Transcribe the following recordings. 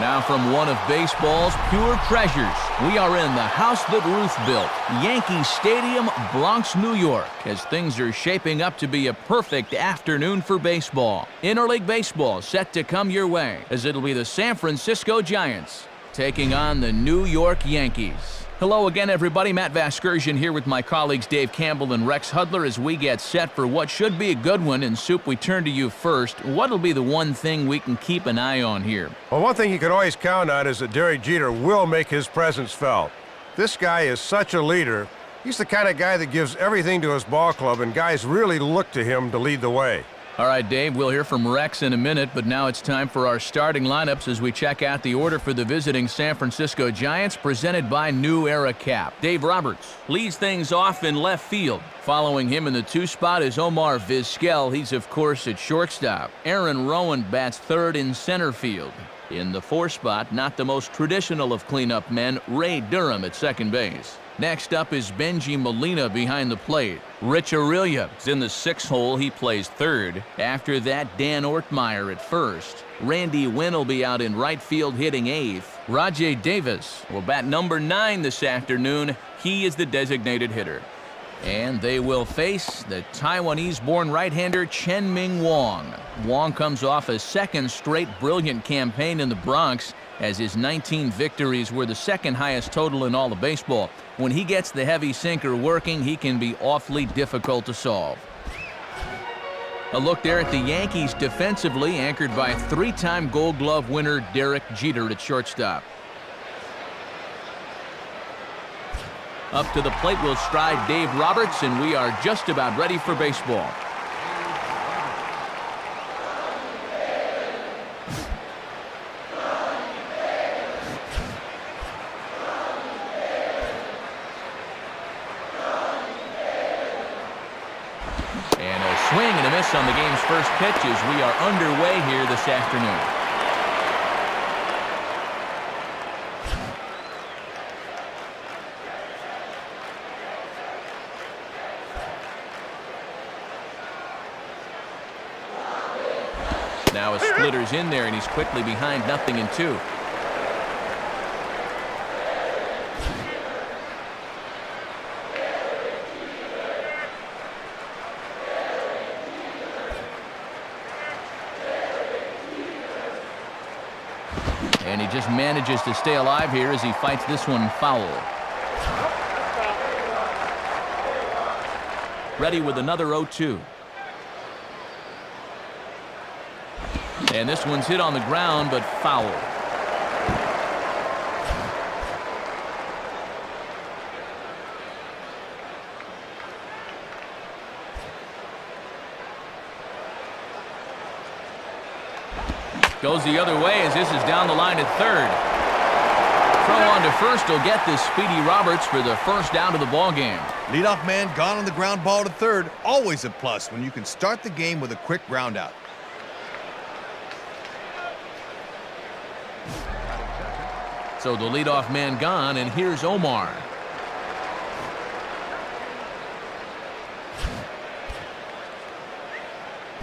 Now from one of baseball's pure treasures, we are in the house that Ruth built, Yankee Stadium, Bronx, New York, as things are shaping up to be a perfect afternoon for baseball. Interleague baseball set to come your way, as it'll be the San Francisco Giants taking on the New York Yankees. Hello again, everybody. Matt Vasgersian here with my colleagues Dave Campbell and Rex Hudler as we get set for what should be a good one. And Soup, we turn to you first. What'll be the one thing we can keep an eye on here? Well, one thing you can always count on is that Derek Jeter will make his presence felt. This guy is such a leader. He's the kind of guy that gives everything to his ball club, and guys really look to him to lead the way. All right, Dave, we'll hear from Rex in a minute, but now it's time for our starting lineups as we check out the order for the visiting San Francisco Giants, presented by New Era Cap. Dave Roberts leads things off in left field. Following him in the 2 spot is Omar Vizquel. He's, of course, at shortstop. Aaron Rowan bats third in center field. In the 4 spot, not the most traditional of cleanup men, Ray Durham at second base. Next up is Benji Molina behind the plate. Rich Aurelia is in the 6th hole. He plays third. After that, Dan Ortmeyer at first. Randy Wynn will be out in right field hitting 8th. Rajay Davis will bat number 9 this afternoon. He is the designated hitter. And they will face the Taiwanese-born right-hander Chen-Ming Wong. Wong comes off a second straight brilliant campaign in the Bronx, as his 19 victories were the second highest total in all of baseball. When he gets the heavy sinker working, he can be awfully difficult to solve. A look there at the Yankees defensively, anchored by 3-time Gold Glove winner Derek Jeter at shortstop. Up to the plate will stride Dave Roberts, and we are just about ready for baseball. And a swing and a miss on the game's first pitch as we are underway here this afternoon. Now a splitter's in there, and he's quickly behind 0-2. And he just manages to stay alive here as he fights this one foul. Ready with another 0-2. And this one's hit on the ground, but foul. Goes the other way as this is down the line at third. Throw on to first will get this Speedy Roberts for the first out of the ball game. Leadoff man gone on the ground ball to third. Always a plus when you can start the game with a quick ground out. So the leadoff man gone, and here's Omar.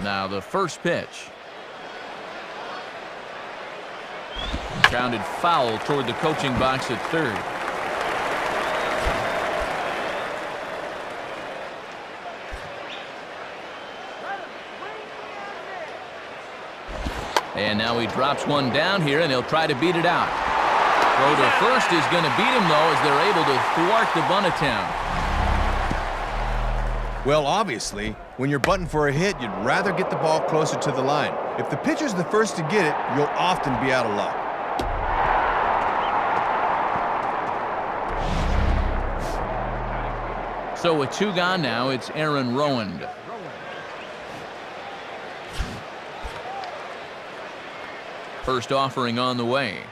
Now the first pitch. Grounded foul toward the coaching box at third. And now he drops one down here, and he'll try to beat it out. Throw to first is going to beat him, though, as they're able to thwart the bunt attempt. Well, obviously, when you're butting for a hit, you'd rather get the ball closer to the line. If the pitcher's the first to get it, you'll often be out of luck. So with 2 gone now, it's Aaron Rowan. First offering on the way.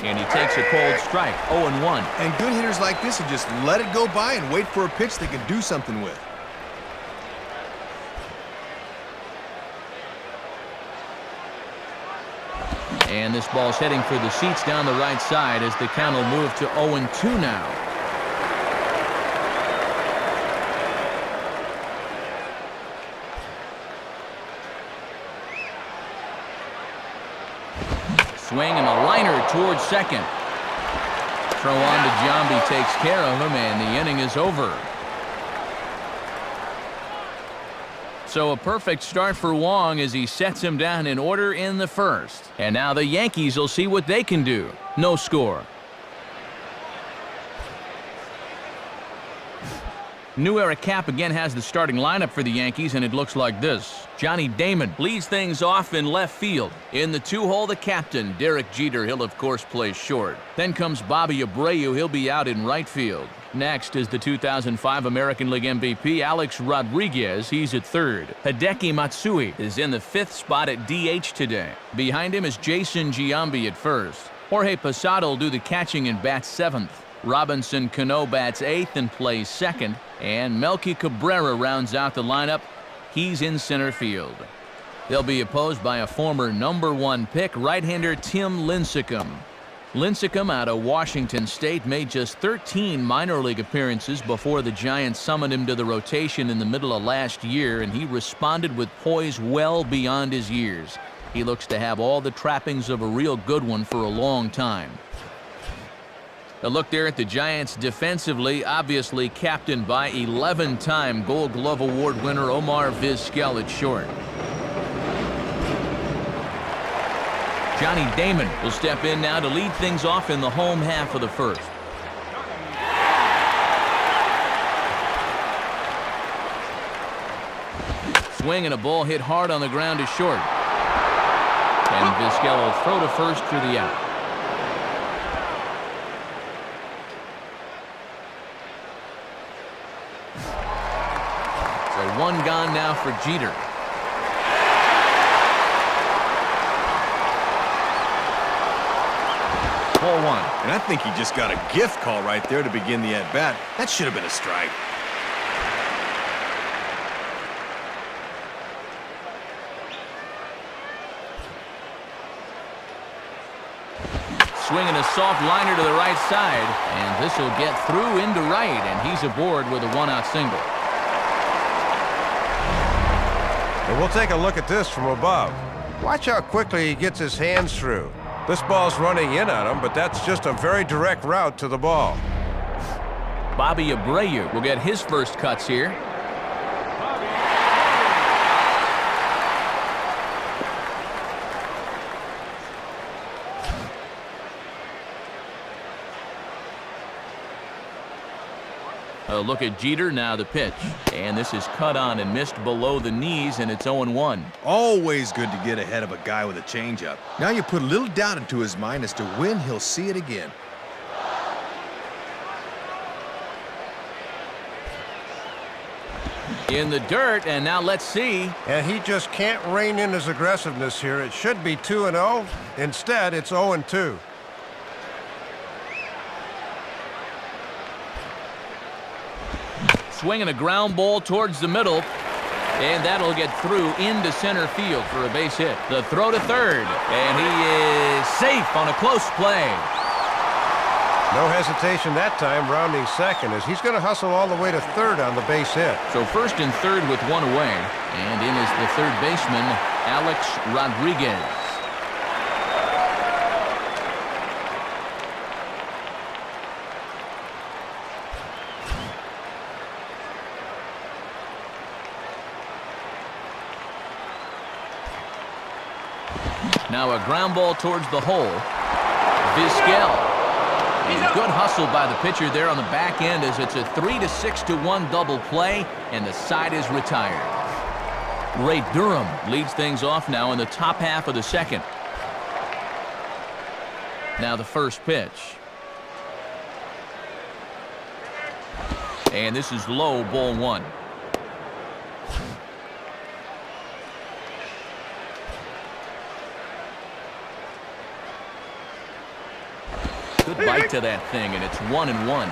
And he takes a cold strike, 0-1. And good hitters like this will just let it go by and wait for a pitch they can do something with. And this ball's heading for the seats down the right side as the count will move to 0-2 now. Swing and a liner towards second. Throw on to Giambi takes care of him, and the inning is over. So a perfect start for Wong as he sets him down in order in the first. And now the Yankees will see what they can do. No score. New Era Cap again has the starting lineup for the Yankees, and it looks like this. Johnny Damon leads things off in left field. In the two-hole, the captain, Derek Jeter. He'll, of course, play short. Then comes Bobby Abreu. He'll be out in right field. Next is the 2005 American League MVP, Alex Rodriguez. He's at third. Hideki Matsui is in the fifth spot at DH today. Behind him is Jason Giambi at first. Jorge Posada will do the catching and bats seventh. Robinson Cano bats eighth and plays second. And Melky Cabrera rounds out the lineup. He's in center field. They'll be opposed by a former #1 pick, right-hander Tim Lincecum. Lincecum out of Washington State made just 13 minor league appearances before the Giants summoned him to the rotation in the middle of last year, and he responded with poise well beyond his years. He looks to have all the trappings of a real good one for a long time. A look there at the Giants defensively, obviously captained by 11-time Gold Glove Award winner Omar Vizquel at short. Johnny Damon will step in now to lead things off in the home half of the first. Swing and a ball hit hard on the ground to short. And Vizquel will throw to first for the out. So one gone now for Jeter. Ball one. And I think he just got a gift call right there to begin the at-bat. That should have been a strike. Swinging a soft liner to the right side, and this will get through into right, and he's aboard with a one-out single. And we'll take a look at this from above. Watch how quickly he gets his hands through. This ball's running in on him, but that's just a very direct route to the ball. Bobby Abreu will get his first cuts here. A look at Jeter, now the pitch. And this is cut on and missed below the knees, and it's 0-1. Always good to get ahead of a guy with a changeup. Now you put a little doubt into his mind as to when he'll see it again. In the dirt, and now let's see. And he just can't rein in his aggressiveness here. It should be 2-0. Instead, it's 0-2. Swinging a ground ball towards the middle, and that'll get through into center field for a base hit. The throw to third, and he is safe on a close play. No hesitation that time, rounding second, as he's going to hustle all the way to third on the base hit. So first and third with one away, and in is the third baseman, Alex Rodriguez. Now a ground ball towards the hole. Vizquel. And good hustle by the pitcher there on the back end as it's a 3-6-1 double play, and the side is retired. Ray Durham leads things off now in the top half of the second. Now the first pitch. And this is low, ball one. Good bite to that thing, and it's 1-1.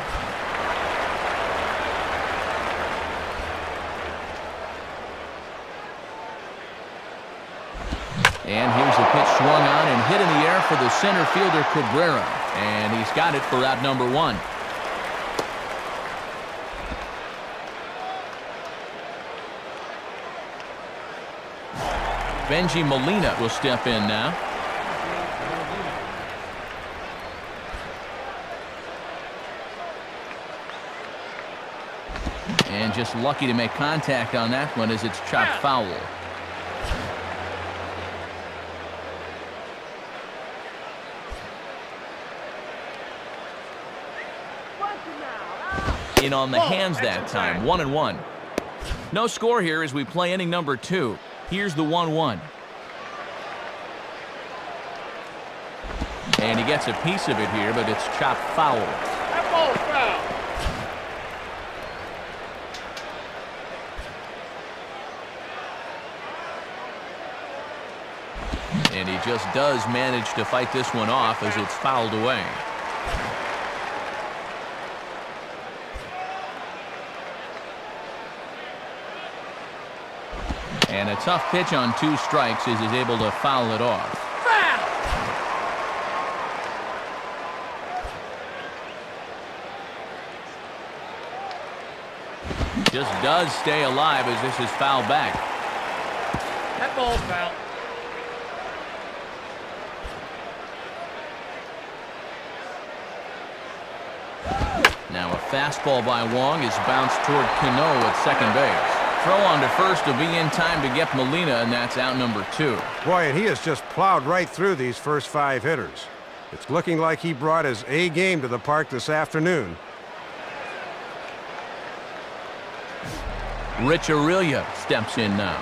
And here's a pitch swung on and hit in the air for the center fielder Cabrera, and he's got it for out number one. Benji Molina will step in now. just lucky to make contact on that one as it's chopped foul. In on the hands that time, 1-1. No score here as we play inning number 2. Here's the 1-1. And he gets a piece of it here, but it's chopped foul. That ball's foul. And he just does manage to fight this one off as it's fouled away. And a tough pitch on 2 strikes as he's able to foul it off. Foul. Just does stay alive as this is fouled back. That ball's foul. Now a fastball by Wong is bounced toward Cano at second base. Throw on to first to be in time to get Molina, and that's out number 2. Boy, and he has just plowed right through these first 5 hitters. It's looking like he brought his A game to the park this afternoon. Rich Aurelia steps in now.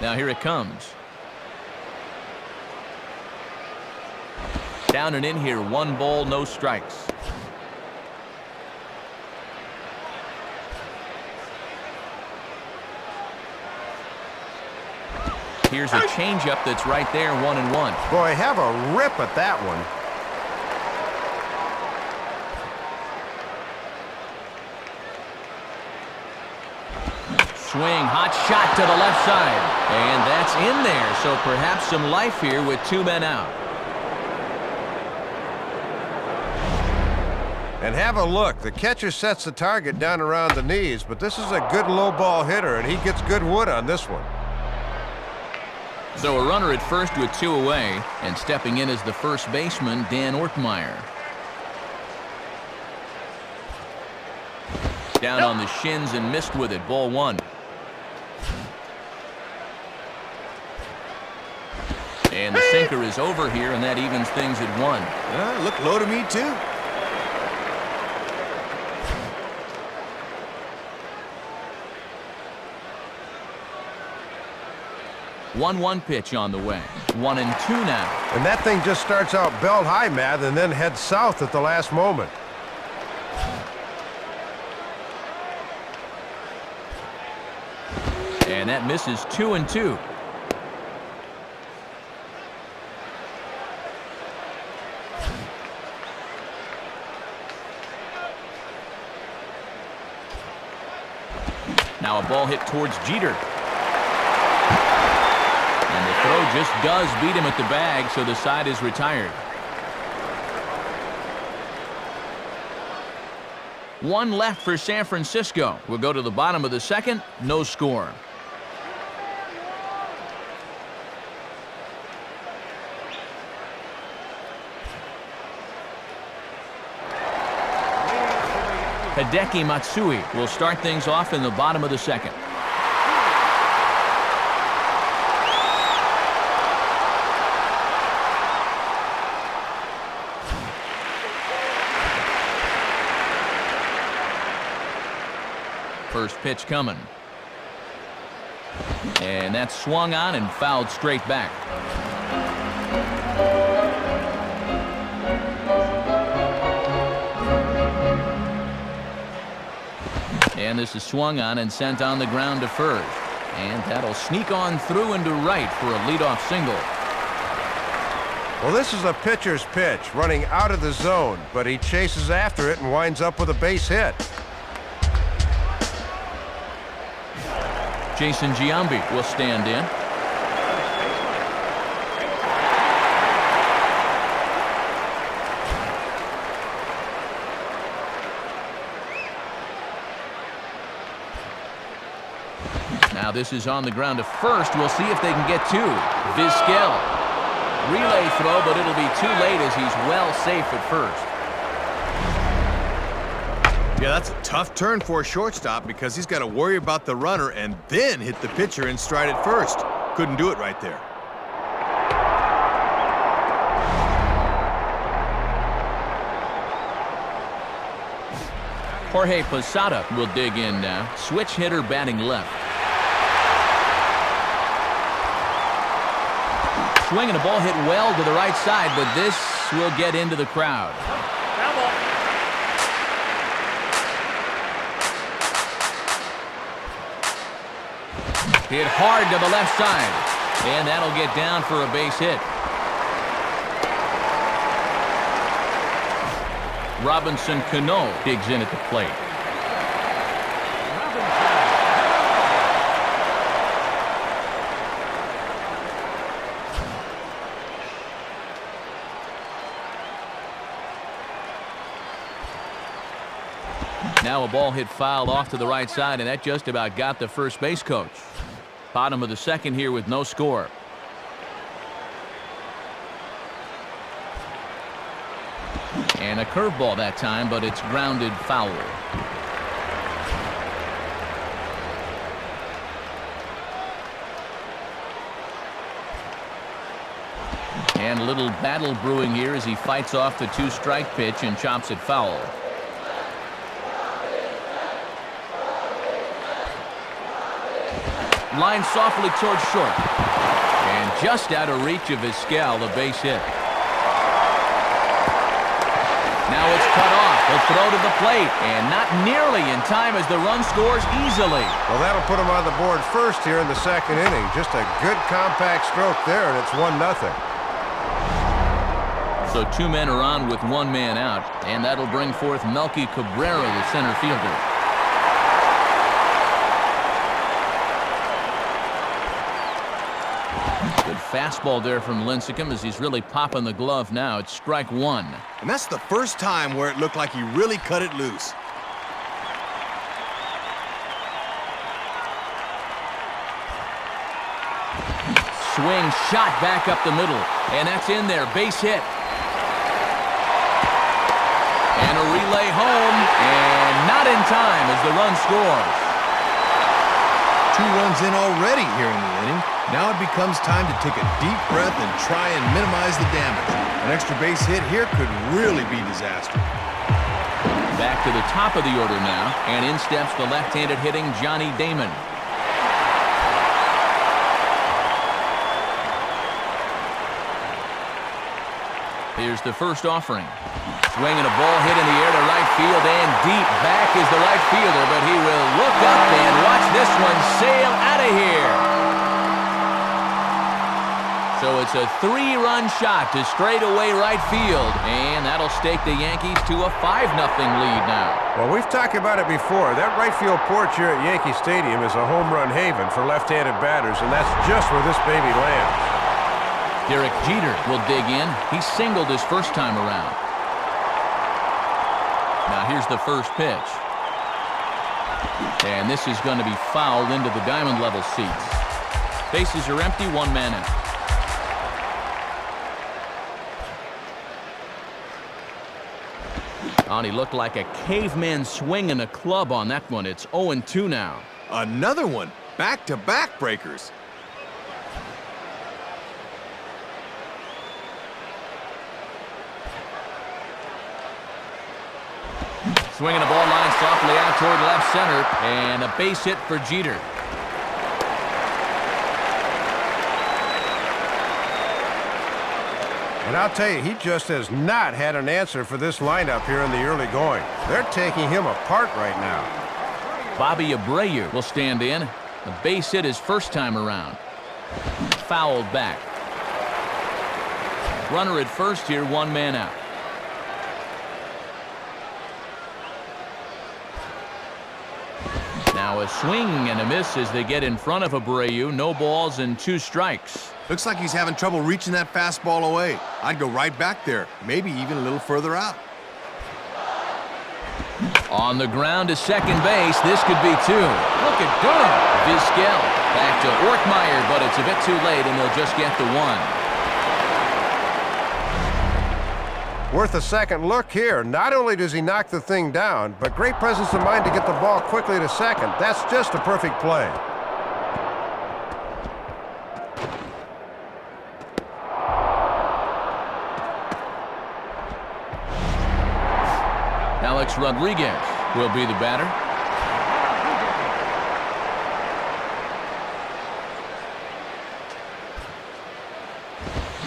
Now here it comes. Down and in here, 1 ball, no strikes. Here's a changeup that's right there, 1-1. Boy, have a rip at that one. Swing, hot shot to the left side. And that's in there, so perhaps some life here with 2 men out. And have a look. The catcher sets the target down around the knees, but this is a good low ball hitter, and he gets good wood on this one. So a runner at first with 2 away, and stepping in as the first baseman, Dan Ortmeyer. Down on the shins and missed with it, ball 1. And the sinker is over here, and that evens things at 1. Look low to me, too. 1-1 pitch on the way. 1-2 now. And that thing just starts out belt high, Matt, and then heads south at the last moment. And that misses 2-2. Now a ball hit towards Jeter. And the throw just does beat him at the bag, so the side is retired. 1 left for San Francisco. We'll go to the bottom of the 2nd. No score. Hideki Matsui will start things off in the bottom of the 2nd. First pitch coming. And that's swung on and fouled straight back. And this is swung on and sent on the ground to first. And that'll sneak on through into right for a leadoff single. Well, this is a pitcher's pitch, running out of the zone, but he chases after it and winds up with a base hit. Jason Giambi will stand in. Now this is on the ground to first. We'll see if they can get 2. Vizquel. Relay throw, but it'll be too late as he's well safe at first. Yeah, that's a tough turn for a shortstop because he's got to worry about the runner and then hit the pitcher in stride at first. Couldn't do it right there. Jorge Posada will dig in now. Switch hitter batting left. Swinging a ball hit well to the right side, but this will get into the crowd. Hit hard to the left side, and that'll get down for a base hit. Robinson Cano digs in at the plate. Now a ball hit fouled off to the right side, and that just about got the first base coach. Bottom of the second here with no score. And a curveball that time, but it's grounded foul. And a little battle brewing here as he fights off the two-strike pitch and chops it foul. Line softly towards short. And just out of reach of his scale, the base hit. Now it's cut off. He'll throw to the plate. And not nearly in time as the run scores easily. Well, that'll put him on the board first here in the second inning. Just a good compact stroke there, and it's 1-0. So two men are on with one man out. And that'll bring forth Melky Cabrera, the center fielder. Good fastball there from Lincecum as he's really popping the glove now. It's strike one. And that's the first time where it looked like he really cut it loose. Swing shot back up the middle. And that's in there. Base hit. And a relay home. And not in time as the run scores. 2 runs in already here in the inning. Now it becomes time to take a deep breath and try and minimize the damage. An extra base hit here could really be disaster. Back to the top of the order now, and in steps the left-handed hitting Johnny Damon. Here's the first offering. Swinging a ball hit in the air to right field and deep. Back is the right fielder, but he will look up and watch this one sail out of here. So it's a 3-run shot to straightaway right field, and that'll stake the Yankees to a 5-0 lead now. Well, we've talked about it before. That right field porch here at Yankee Stadium is a home run haven for left-handed batters, and that's just where this baby lands. Derek Jeter will dig in. He singled his first time around. Now here's the first pitch. And this is going to be fouled into the diamond level seats. Bases are empty, 1 man out. And he looked like a caveman swinging a club on that one. It's 0-2 now. Another one. Back-to-back breakers. Swinging a ball line softly out toward left center, and a base hit for Jeter. And I'll tell you, he just has not had an answer for this lineup here in the early going. They're taking him apart right now. Bobby Abreu will stand in. The base hit his first time around. Fouled back. Runner at first here, 1 man out. Now a swing and a miss as they get in front of Abreu. No balls and 2 strikes. Looks like he's having trouble reaching that fastball away. I'd go right back there, maybe even a little further out. On the ground to second base. This could be 2. Look at Durham. Vizquel back to Ortmeyer, but it's a bit too late, and they'll just get the 1. Worth a second look here. Not only does he knock the thing down, but great presence of mind to get the ball quickly to second. That's just a perfect play. Alex Rodriguez will be the batter.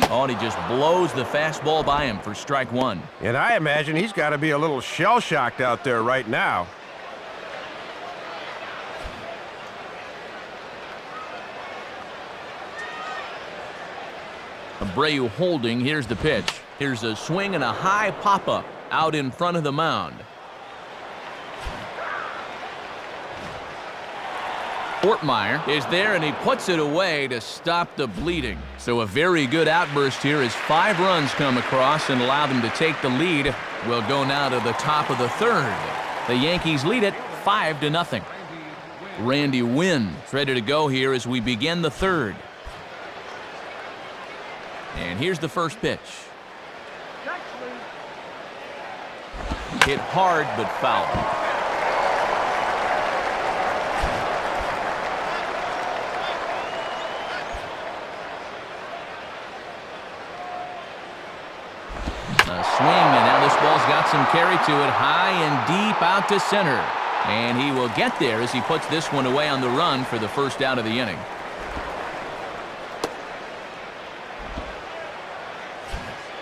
Oh, and he just blows the fastball by him for strike one. And I imagine he's got to be a little shell-shocked out there right now. Abreu holding. Here's the pitch. Here's a swing and a high pop-up out in front of the mound. Ortmeyer is there, and he puts it away to stop the bleeding. So a very good outburst here as 5 runs come across and allow them to take the lead. We'll go now to the top of the third. The Yankees lead it 5-0. Randy Wynn is ready to go here as we begin the third. And here's the first pitch. Hit hard but foul. A swing, and now this ball's got some carry to it, high and deep out to center. And he will get there as he puts this one away on the run for the first out of the inning.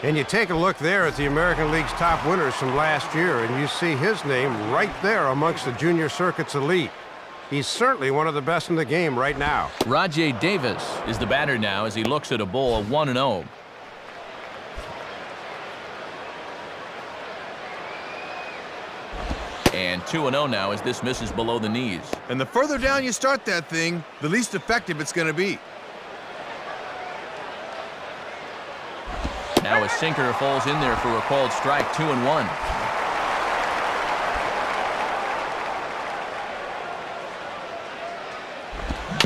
And you take a look there at the American League's top winners from last year, and you see his name right there amongst the junior circuit's elite. He's certainly one of the best in the game right now. Rajay Davis is the batter now as he looks at a ball of 1-0. And 2-0 now as this misses below the knees. And the further down you start that thing, the least effective it's going to be. Now a sinker falls in there for a called strike, 2-1.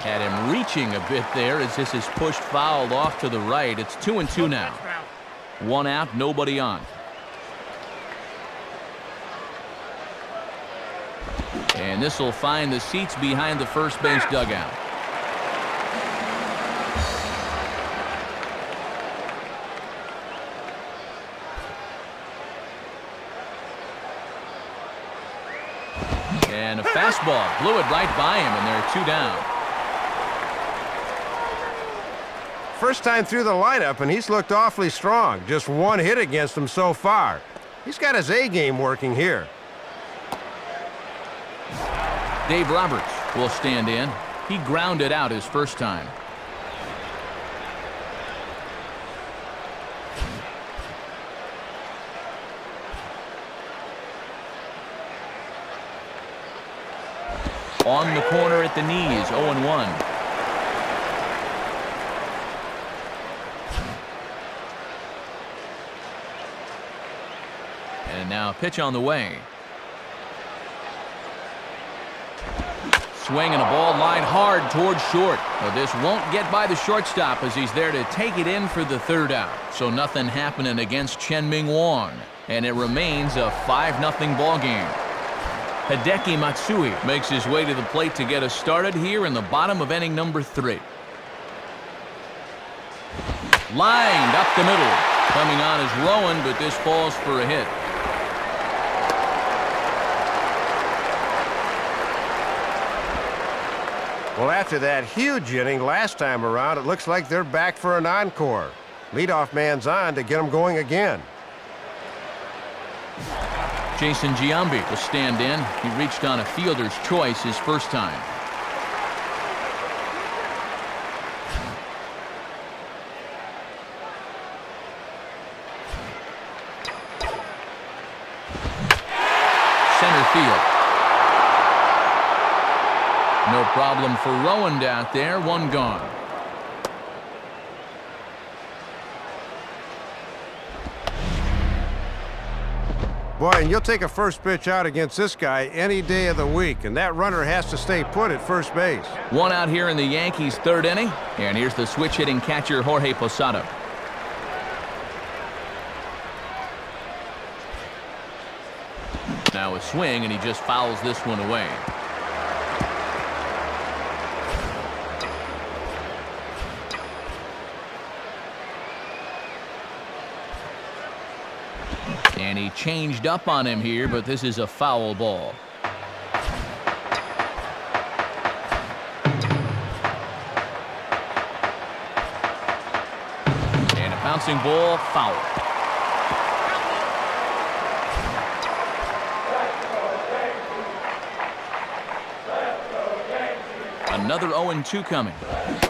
Had him reaching a bit there as this is pushed fouled off to the right. It's 2-2 now. 1 out, nobody on. And this will find the seats behind the first base dugout. And a fastball blew it right by him, and they're 2 down. First time through the lineup, and he's looked awfully strong. Just 1 hit against him so far. He's got his A game working here. Dave Roberts will stand in. He grounded out his first time. On the corner at the knees, 0-1. And now a pitch on the way. Swing and a ball lined hard towards short. But this won't get by the shortstop as he's there to take it in for the third out. So nothing happening against Chen-Ming Wong. And it remains a 5-0 ball game. Hideki Matsui makes his way to the plate to get us started here in the bottom of inning number 3. Lined up the middle. Coming on is Rowan, but this falls for a hit. Well, after that huge inning last time around, it looks like they're back for an encore. Leadoff man's on to get them going again. Jason Giambi will stand in. He reached on a fielder's choice his first time. Center field. No problem for Rowan out there. 1 gone. Boy, and you'll take a first pitch out against this guy any day of the week, and that runner has to stay put at first base. 1 out here in the Yankees' 3rd inning. And here's the switch-hitting catcher, Jorge Posada. Now a swing, and he just fouls this one away. And he changed up on him here, but this is a foul ball. And a bouncing ball, foul. Another 0-2 coming.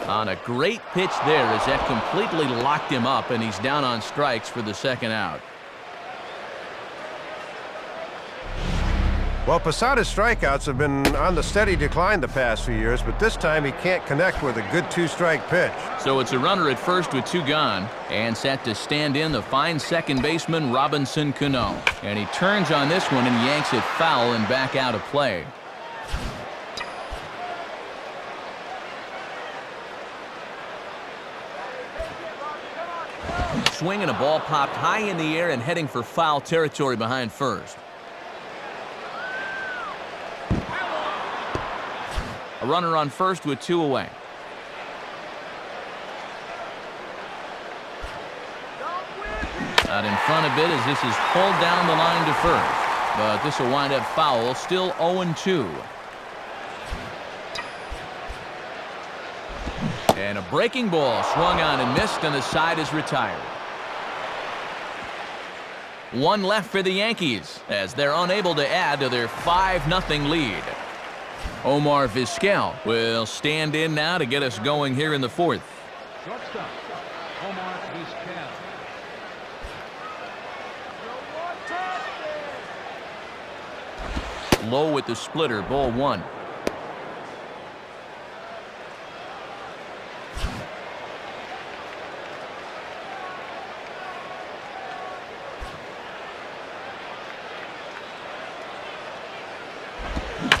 On a great pitch there as that completely locked him up, and he's down on strikes for the second out. Well, Posada's strikeouts have been on the steady decline the past few years, but this time he can't connect with a good two-strike pitch. So it's a runner at first with 2 gone, and set to stand in the fine second baseman Robinson Cano. And he turns on this one and yanks it foul and back out of play. Swing and a ball popped high in the air and heading for foul territory behind first. A runner on first with 2 away. Out in front a bit as this is pulled down the line to first. But this will wind up foul, still 0-2. And a breaking ball swung on and missed, and the side is retired. 1 left for the Yankees as they're unable to add to their 5-0 lead. Omar Vizquel will stand in now to get us going here in the 4th. Shortstop, Omar Vizquel. Low with the splitter, ball 1.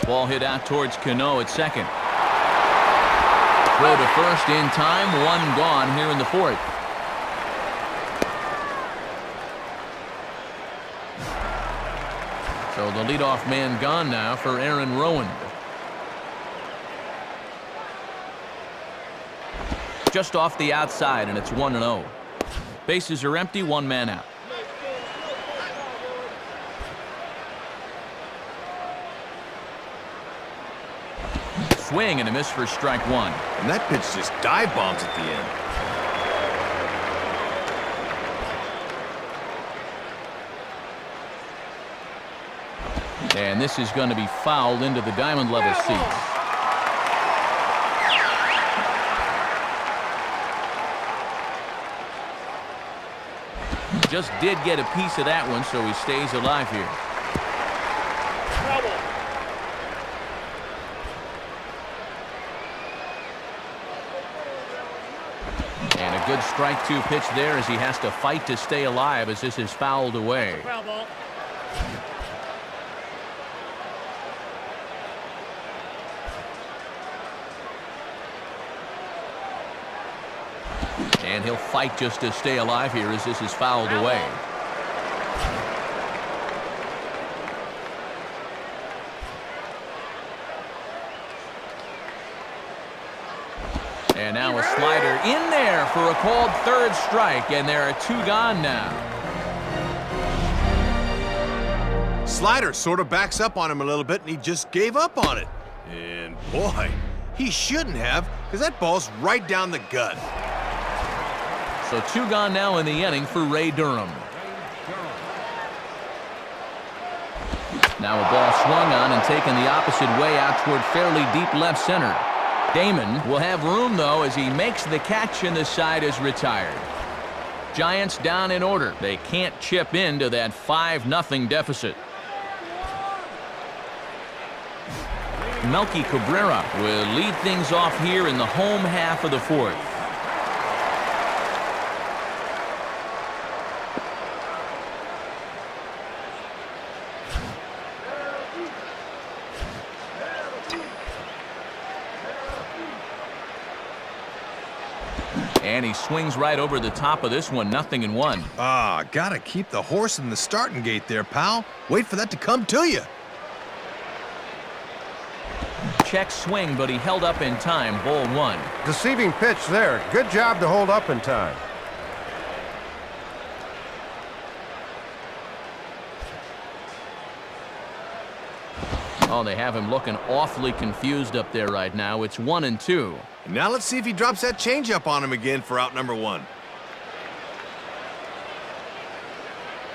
Ball hit out towards Cano at second. Throw to first in time, 1 gone here in the 4th. So the leadoff man gone now for Aaron Rowand. Just off the outside, and it's 1-0. Bases are empty, 1 man out. Swing and a miss for strike 1. And that pitch just dive bombs at the end. And this is going to be fouled into the diamond level seats. Just did get a piece of that one, so he stays alive here. And a good strike 2 pitch there as he has to fight to stay alive as this is fouled away. Foul ball. And he'll fight just to stay alive here as this is fouled away. And now a slider in there for a called 3rd strike, and there are 2 gone now. Slider sort of backs up on him a little bit, and he just gave up on it. And boy, he shouldn't have, because that ball's right down the gut. So 2 gone now in the inning for Ray Durham. Now a ball swung on and taken the opposite way out toward fairly deep left center. Damon will have room, though, as he makes the catch and the side is retired. Giants down in order. They can't chip into that 5-0 deficit. Melky Cabrera will lead things off here in the home half of the 4th. And he swings right over the top of this one, 0-1. Ah, gotta keep the horse in the starting gate there, pal. Wait for that to come to you. Check swing, but he held up in time, ball 1. Deceiving pitch there. Good job to hold up in time. Oh, they have him looking awfully confused up there right now. It's 1-2. Now let's see if he drops that changeup on him again for out number 1.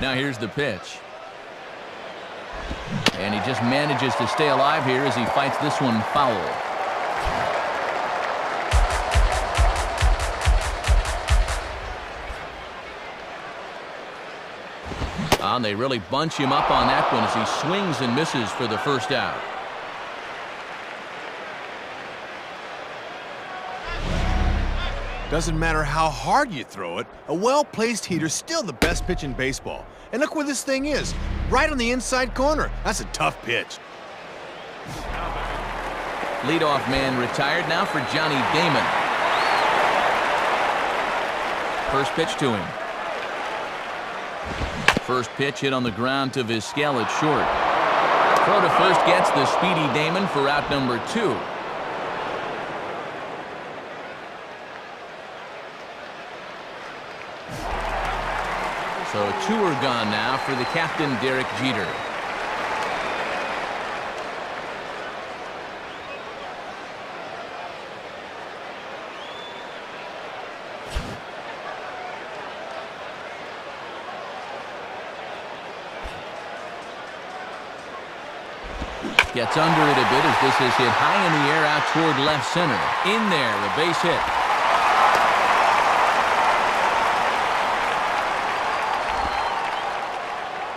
Now here's the pitch. And he just manages to stay alive here as he fights this one foul. And they really bunch him up on that one as he swings and misses for the first out. Doesn't matter how hard you throw it, a well-placed heater's still the best pitch in baseball. And look where this thing is, right on the inside corner. That's a tough pitch. Leadoff man retired now for Johnny Damon. First pitch to him. First pitch hit on the ground to Vizquel at short. Throw to first gets the speedy Damon for out number 2. So 2 are gone now for the captain, Derek Jeter. Gets under it a bit as this is hit high in the air out toward left center. In there, the base hit.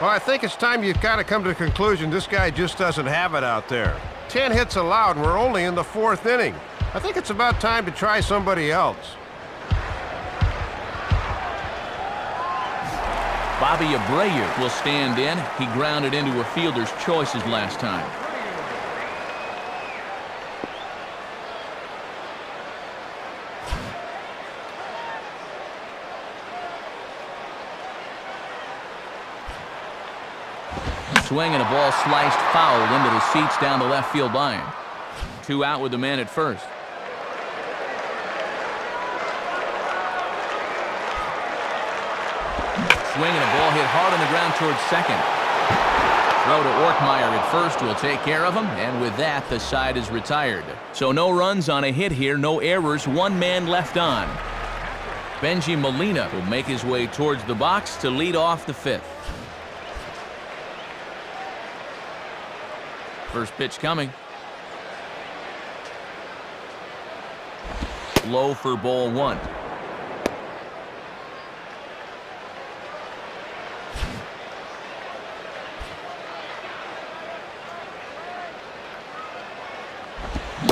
Well, I think it's time you've got to come to the conclusion this guy just doesn't have it out there. 10 hits allowed, and we're only in the 4th inning. I think it's about time to try somebody else. Bobby Abreu will stand in. He grounded into a fielder's choices last time. Swing and a ball sliced fouled into the seats down the left field line. 2 out with the man at first. Swing and a ball hit hard on the ground towards second. Throw to Ortmeyer at first will take care of him, and with that, the side is retired. So no runs on a hit here, no errors, 1 man left on. Benji Molina will make his way towards the box to lead off the 5th. First pitch coming. Low for ball 1.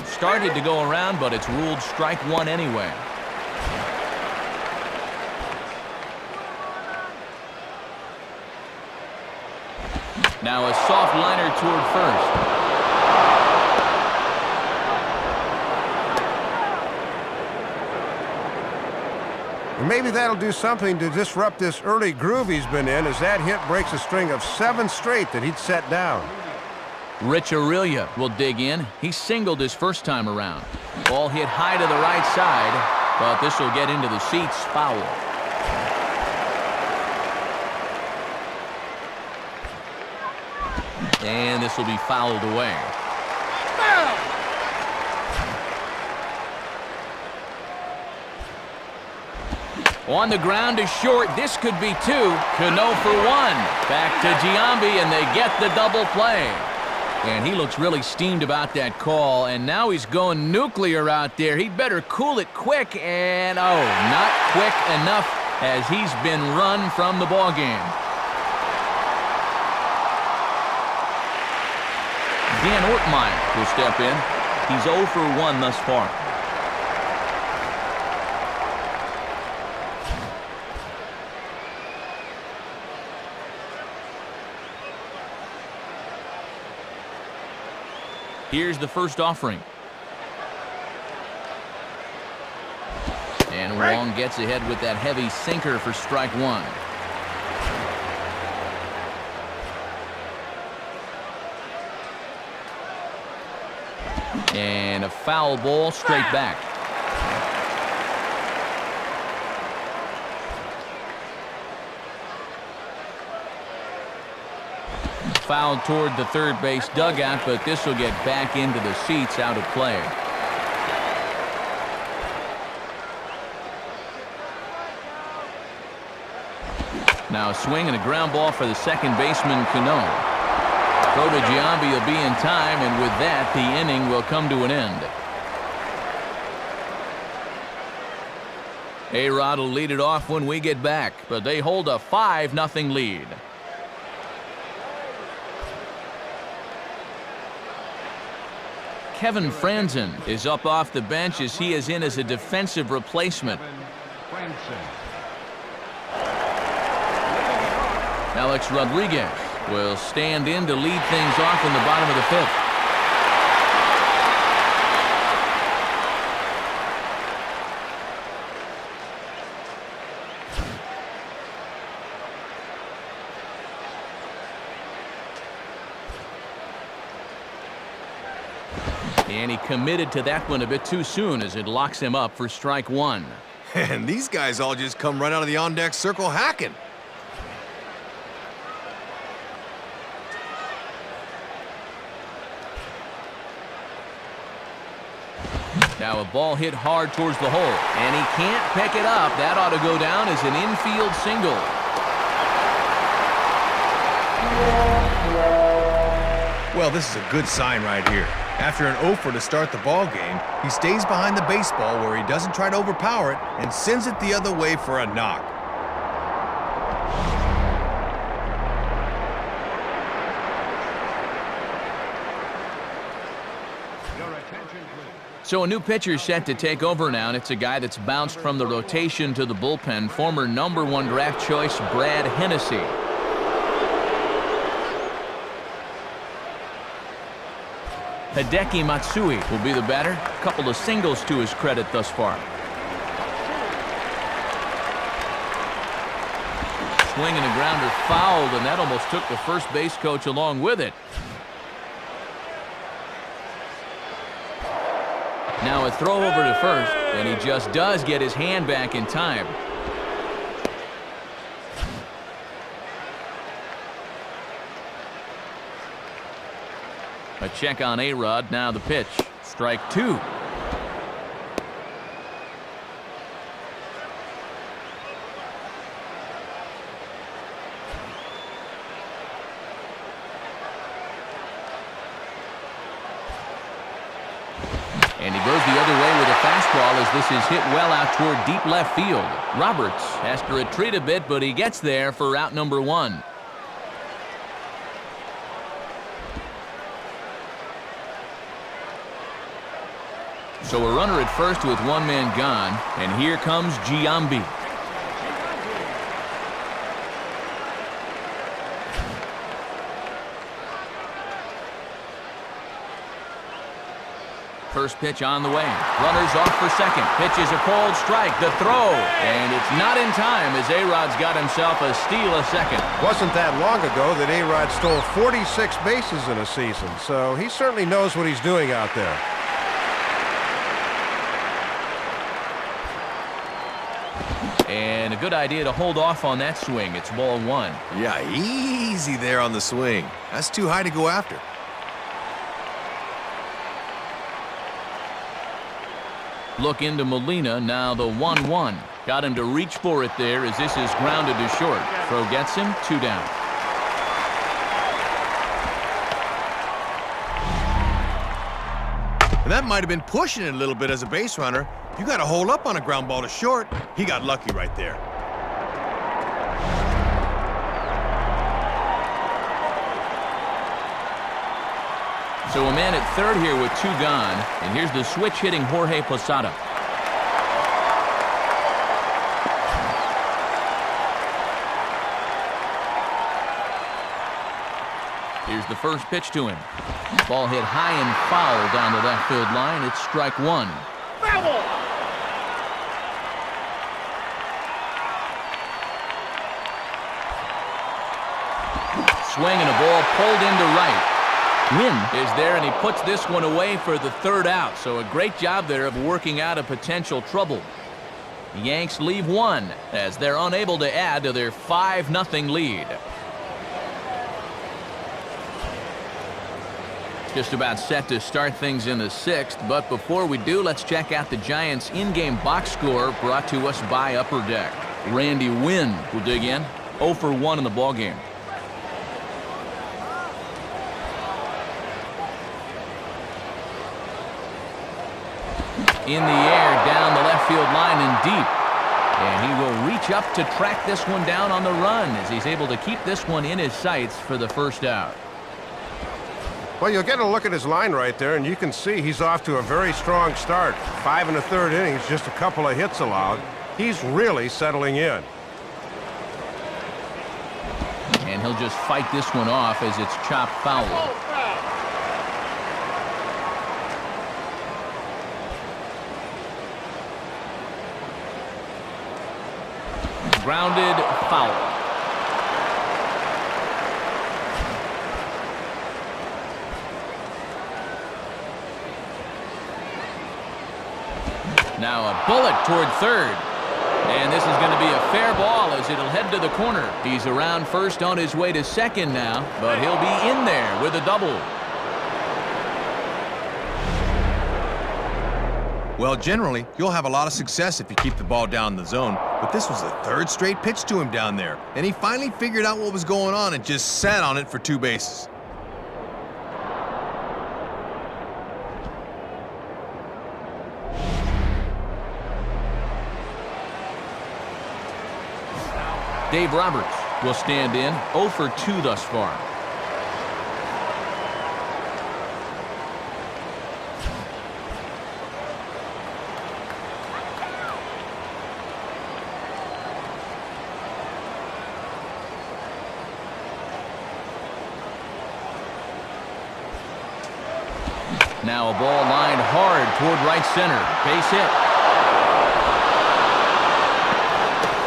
Started to go around, but it's ruled strike 1 anyway. Now a soft liner toward first. And maybe that'll do something to disrupt this early groove he's been in, as that hit breaks a string of 7 straight that he'd set down. Rich Aurelia will dig in. He singled his first time around. Ball hit high to the right side, but this will get into the seats, foul. And this will be fouled away. On the ground is short. This could be 2. Cano for 1. Back to Giambi, and they get the double play. And he looks really steamed about that call, and now he's going nuclear out there. He'd better cool it quick, and oh, not quick enough as he's been run from the ballgame. Dan Ortmeyer will step in. He's 0 for 1 thus far. Here's the first offering. And Wong gets ahead with that heavy sinker for strike one. And a foul ball straight back. Fouled toward the third base dugout, but this will get back into the seats, out of play. Now a swing and a ground ball for the second baseman, Cano. Throw to Giambi will be in time, and with that, the inning will come to an end. A-Rod will lead it off when we get back, but they hold a 5-0 lead. Kevin Franzen is up off the bench as he is in as a defensive replacement. Alex Rodriguez will stand in to lead things off in the bottom of the fifth. And he committed to that one a bit too soon as it locks him up for strike one. And these guys all just come right out of the on-deck circle hacking. Now a ball hit hard towards the hole, and he can't pick it up. That ought to go down as an infield single. Well, this is a good sign right here. After an 0 for to start the ball game, he stays behind the baseball where he doesn't try to overpower it and sends it the other way for a knock. So a new pitcher set to take over now, and it's a guy that's bounced from the rotation to the bullpen, former #1 draft choice Brad Hennessy. Hideki Matsui will be the batter. A couple of singles to his credit thus far. Swing and a grounder fouled, and that almost took the first base coach along with it. Now a throw over to first, and he just does get his hand back in time. A check on A-Rod, now the pitch. Strike two. And he goes the other way with a fastball as this is hit well out toward deep left field. Roberts has to retreat a bit, but he gets there for out number one. So a runner at first with one man gone, and here comes Giambi. First pitch on the way. Runners off for second. Pitch is a cold strike. The throw. And it's not in time as A-Rod's got himself a steal a second. Wasn't that long ago that A-Rod stole 46 bases in a season, so he certainly knows what he's doing out there. And a good idea to hold off on that swing. It's ball one. Yeah, easy there on the swing. That's too high to go after. Look into Molina, now the 1-1. Got him to reach for it there as this is grounded to short. Throw gets him, 2 down. And that might have been pushing it a little bit as a base runner. You got to hold up on a ground ball to short. He got lucky right there. So a man at third here with 2 gone, and here's the switch hitting Jorge Posada. Here's the first pitch to him. Ball hit high and foul down the left field line. It's strike one. swing and a ball pulled into right. Wynn is there, and he puts this one away for the third out. So a great job there of working out a potential trouble. The Yanks leave one as they're unable to add to their 5-0 lead. Just about set to start things in the 6th, but before we do, let's check out the Giants' in-game box score brought to us by Upper Deck. Randy Wynn will dig in, 0 for 1 in the ballgame. In the air, down the left field line and deep. And he will reach up to track this one down on the run as he's able to keep this one in his sights for the first out. Well, you'll get a look at his line right there, and you can see he's off to a very strong start. 5 1/3 innings, just a couple of hits allowed. He's really settling in. And he'll just fight this one off as it's chopped foul. Grounded foul. Now a bullet toward third. And this is going to be a fair ball as it'll head to the corner. He's around first on his way to second now, but he'll be in there with a double. Well, generally, you'll have a lot of success if you keep the ball down in the zone, but this was the 3rd straight pitch to him down there, and he finally figured out what was going on and just sat on it for 2 bases. Dave Roberts will stand in, 0 for 2 thus far. Now a ball lined hard toward right center. Base hit.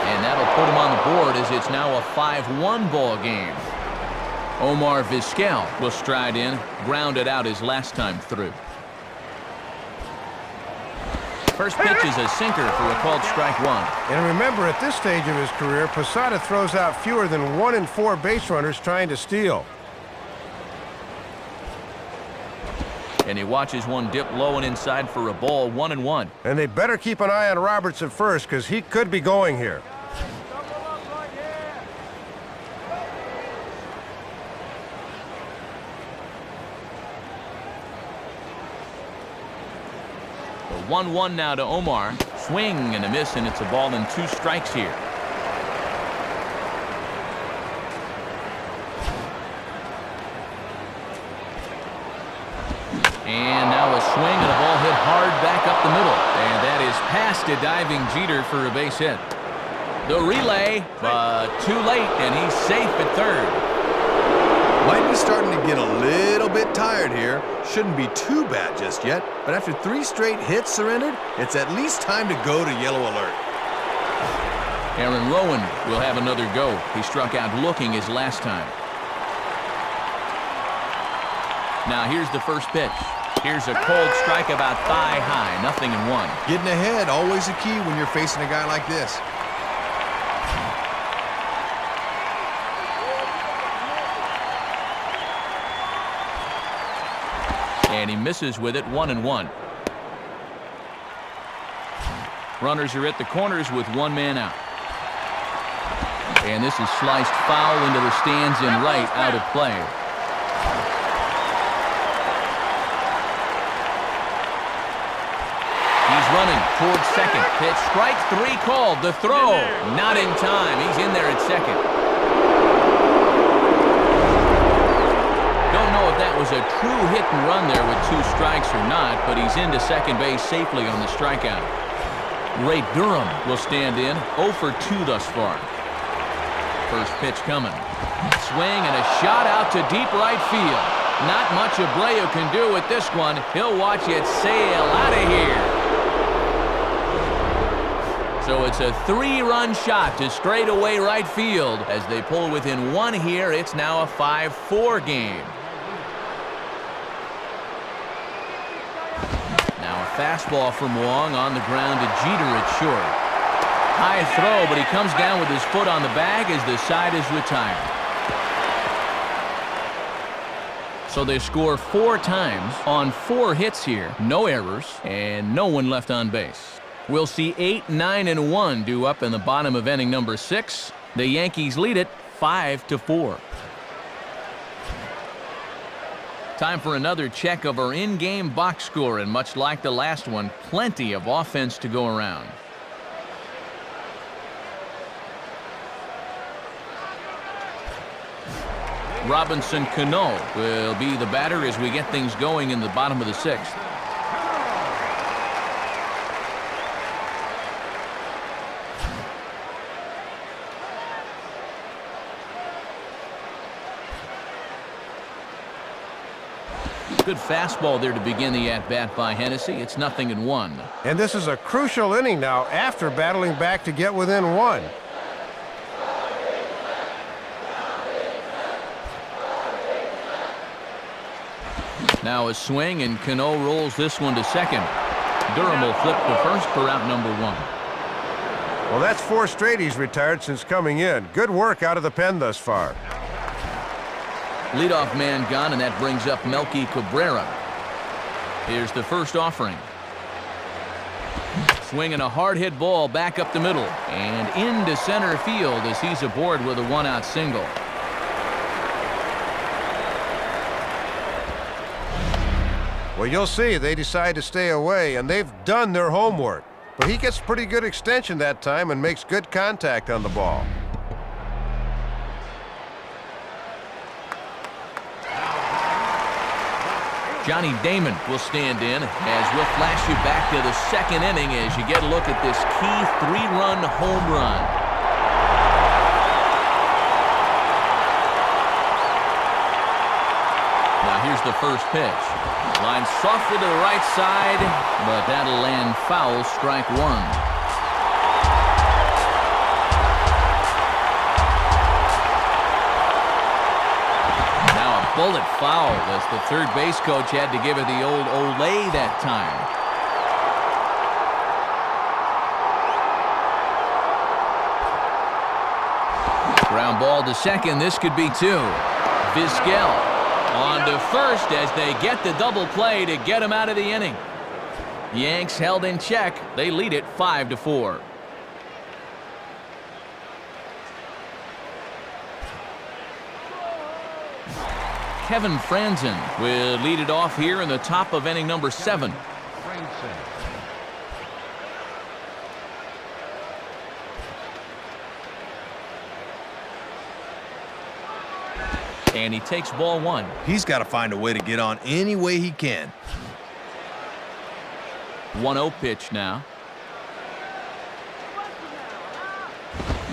And that'll put him on the board as it's now a 5-1 ball game. Omar Vizquel will stride in, grounded out his last time through. First pitch is a sinker for a called strike 1. And remember, at this stage of his career, Posada throws out fewer than 1 in 4 base runners trying to steal. And he watches one dip low and inside for a ball, 1-1. And they better keep an eye on Roberts at first, because he could be going here. The 1-1 now to Omar. Swing and a miss, and it's a ball and 2 strikes here. And now a swing and a ball hit hard back up the middle. And that is past a diving Jeter for a base hit. The relay, but too late, and he's safe at third. Might be starting to get a little bit tired here. Shouldn't be too bad just yet, but after 3 straight hits surrendered, it's at least time to go to yellow alert. Aaron Rowan will have another go. He struck out looking his last time. Now here's the first pitch. Here's a cold strike about thigh high, 0-1. Getting ahead, always a key when you're facing a guy like this. And he misses with it, 1-1. Runners are at the corners with 1 man out. And this is sliced foul into the stands in right, out of play. He's running towards second. Pitch, strike 3 called. The throw, not in time. He's in there at second. Don't know if that was a true hit and run there with 2 strikes or not, but he's into second base safely on the strikeout. Ray Durham will stand in, 0 for 2 thus far. First pitch coming. Swing and a shot out to deep right field. Not much Abreu can do with this one. He'll watch it sail out of here. So it's a 3-run shot to straightaway right field. As they pull within 1 here, it's now a 5-4 game. Now a fastball from Wong on the ground to Jeter at short. High throw, but he comes down with his foot on the bag as the side is retired. So they score 4 times on 4 hits here. No errors and no one left on base. We'll see 8, 9, and 1 due up in the bottom of inning number 6. The Yankees lead it 5-4. Time for another check of our in-game box score, and much like the last one, plenty of offense to go around. Robinson Cano will be the batter as we get things going in the bottom of the 6th. Good fastball there to begin the at-bat by Hennessy. It's 0-1. And this is a crucial inning now after battling back to get within 1. Now a swing, and Cano rolls this one to second. Durham will flip to first for out number 1. Well, that's 4 straight he's retired since coming in. Good work out of the pen thus far. Leadoff man gone, and that brings up Melky Cabrera. Here's the first offering. Swinging a hard-hit ball back up the middle and into center field as he's aboard with a 1-out single. Well, you'll see they decide to stay away, and they've done their homework. But he gets pretty good extension that time and makes good contact on the ball. Johnny Damon will stand in as we'll flash you back to the 2nd inning as you get a look at this key 3-run home run. Now here's the first pitch. Line softly to the right side, but that'll land foul, strike 1. Bullet foul as the third base coach had to give it the old Olay that time. Ground ball to second. This could be 2. Vizquel on to first as they get the double play to get him out of the inning. Yanks held in check. They lead it 5-4. Kevin Franzen will lead it off here in the top of inning number 7. And he takes ball 1. He's got to find a way to get on any way he can. 1-0 pitch now.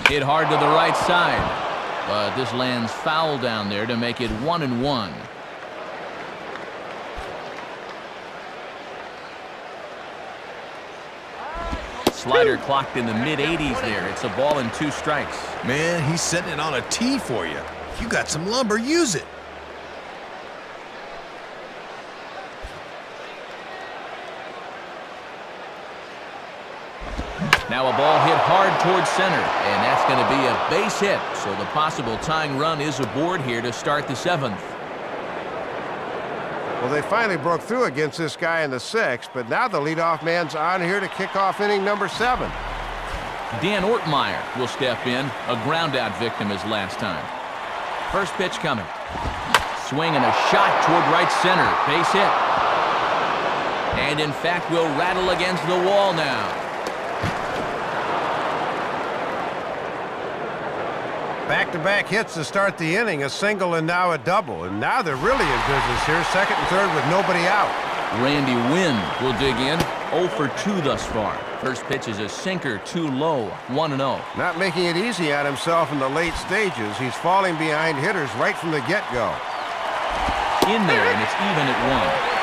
Hit hard to the right side. But this lands foul down there to make it 1-1. Slider clocked in the mid-80s there. It's a ball and 2 strikes. Man, he's setting it on a tee for you. You got some lumber, use it. Now a ball hit hard towards center, and that's going to be a base hit. So the possible tying run is aboard here to start the 7th. Well, they finally broke through against this guy in the 6th, but now the leadoff man's on here to kick off inning number 7. Dan Ortmeyer will step in, a ground-out victim as last time. First pitch coming. Swing and a shot toward right center. Base hit. And in fact will rattle against the wall now. Back-to-back hits to start the inning, a single and now a double. And now they're really in business here, 2nd and 3rd with nobody out. Randy Wynn will dig in, 0 for 2 thus far. First pitch is a sinker, too low, 1-0. Not making it easy on himself in the late stages. He's falling behind hitters right from the get-go. In there, and it's even at 1.